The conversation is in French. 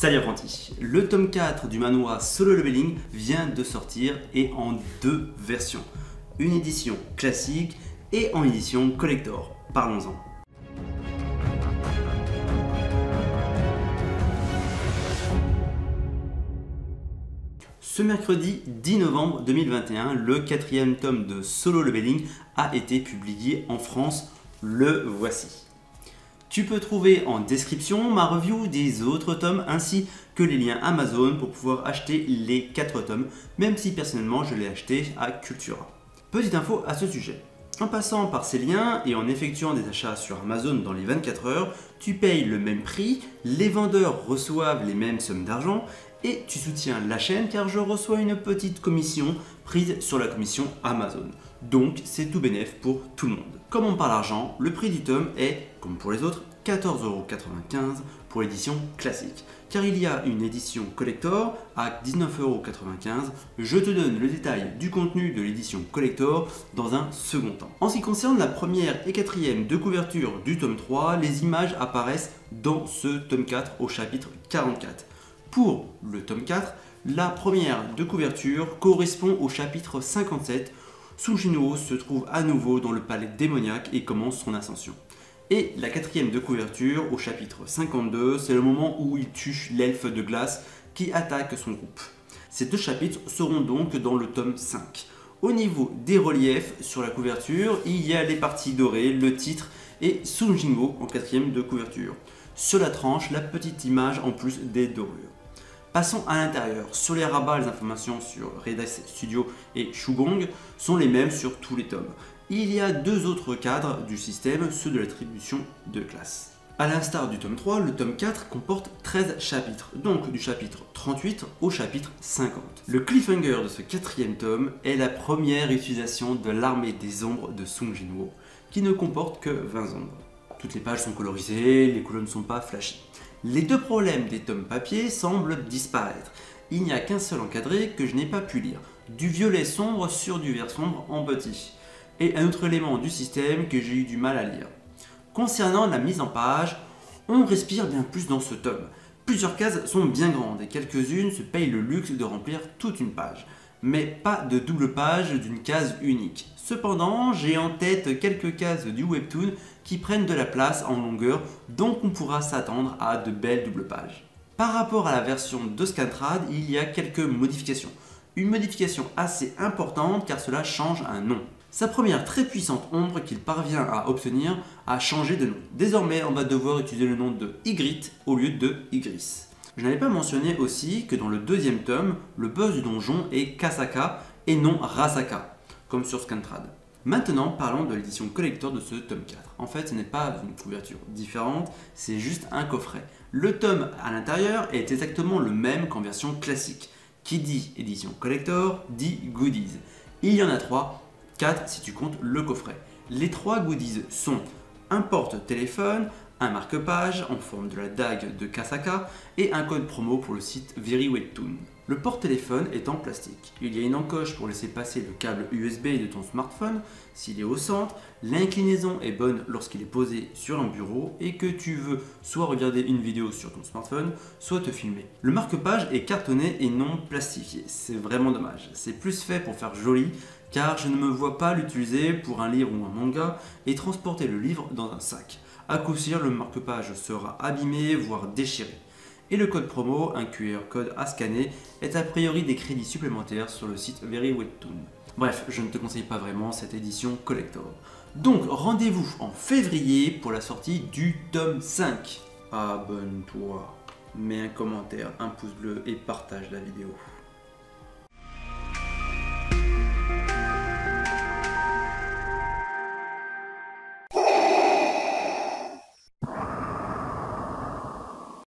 Salut apprentis, le tome 4 du manhwa Solo Leveling vient de sortir et en deux versions. Une édition classique et en édition collector. Parlons-en. Ce mercredi 10 novembre 2021, le quatrième tome de Solo Leveling a été publié en France. Le voici. Tu peux trouver en description ma review des autres tomes ainsi que les liens Amazon pour pouvoir acheter les 4 tomes, même si personnellement je l'ai acheté à Cultura. Petite info à ce sujet. En passant par ces liens et en effectuant des achats sur Amazon dans les 24 heures, tu payes le même prix, les vendeurs reçoivent les mêmes sommes d'argent et tu soutiens la chaîne car je reçois une petite commission prise sur la commission Amazon. Donc c'est tout bénef pour tout le monde. Comme on parle argent, le prix du tome est, comme pour les autres, 14,95 € pour l'édition classique. Car il y a une édition collector à 19,95 €. Je te donne le détail du contenu de l'édition collector dans un second temps. En ce qui concerne la première et quatrième de couverture du tome 3, les images apparaissent dans ce tome 4 au chapitre 44. Pour le tome 4, la première de couverture correspond au chapitre 57. Sungin-Oh se trouve à nouveau dans le palais démoniaque et commence son ascension. Et la quatrième de couverture au chapitre 52, c'est le moment où il tue l'elfe de glace qui attaque son groupe. Ces deux chapitres seront donc dans le tome 5. Au niveau des reliefs sur la couverture, il y a les parties dorées, le titre et Sungin-Oh en quatrième de couverture. Sur la tranche, la petite image en plus des dorures. Passons à l'intérieur. Sur les rabats, les informations sur Redax Studio et Shugong sont les mêmes sur tous les tomes. Il y a deux autres cadres du système, ceux de l'attribution de classe. A l'instar du tome 3, le tome 4 comporte 13 chapitres, donc du chapitre 38 au chapitre 50. Le cliffhanger de ce quatrième tome est la première utilisation de l'armée des ombres de Sungin-Oh, qui ne comporte que 20 ombres. Toutes les pages sont colorisées, les couleurs ne sont pas flashy. Les deux problèmes des tomes papier semblent disparaître. Il n'y a qu'un seul encadré que je n'ai pas pu lire, du violet sombre sur du vert sombre en petit, et un autre élément du système que j'ai eu du mal à lire. Concernant la mise en page, on respire bien plus dans ce tome. Plusieurs cases sont bien grandes et quelques-unes se payent le luxe de remplir toute une page, mais pas de double page d'une case unique. Cependant, j'ai en tête quelques cases du webtoon qui prennent de la place en longueur, donc on pourra s'attendre à de belles doubles pages. Par rapport à la version de Scantrad, il y a quelques modifications. Une modification assez importante car cela change un nom. Sa première très puissante ombre qu'il parvient à obtenir a changé de nom. Désormais, on va devoir utiliser le nom de Ygritte au lieu de Ygriss. Je n'avais pas mentionné aussi que dans le deuxième tome, le boss du donjon est Kasaka et non Rasaka, comme sur Scantrad. Maintenant, parlons de l'édition collector de ce tome 4. En fait, ce n'est pas une couverture différente, c'est juste un coffret. Le tome à l'intérieur est exactement le même qu'en version classique. Qui dit édition collector, dit goodies. Il y en a 3, 4 si tu comptes le coffret. Les 3 goodies sont un porte-téléphone, un marque-page en forme de la dague de Kasaka et un code promo pour le site VeryWebtoon. Le porte-téléphone est en plastique. Il y a une encoche pour laisser passer le câble USB de ton smartphone s'il est au centre. L'inclinaison est bonne lorsqu'il est posé sur un bureau et que tu veux soit regarder une vidéo sur ton smartphone, soit te filmer. Le marque-page est cartonné et non plastifié. C'est vraiment dommage. C'est plus fait pour faire joli car je ne me vois pas l'utiliser pour un livre ou un manga et transporter le livre dans un sac. À coup sûr, le marque-page sera abîmé, voire déchiré. Et le code promo, un QR code à scanner, est a priori des crédits supplémentaires sur le site VeryWebtoon. Bref, je ne te conseille pas vraiment cette édition collector. Donc rendez-vous en février pour la sortie du tome 5. Abonne-toi, mets un commentaire, un pouce bleu et partage la vidéo.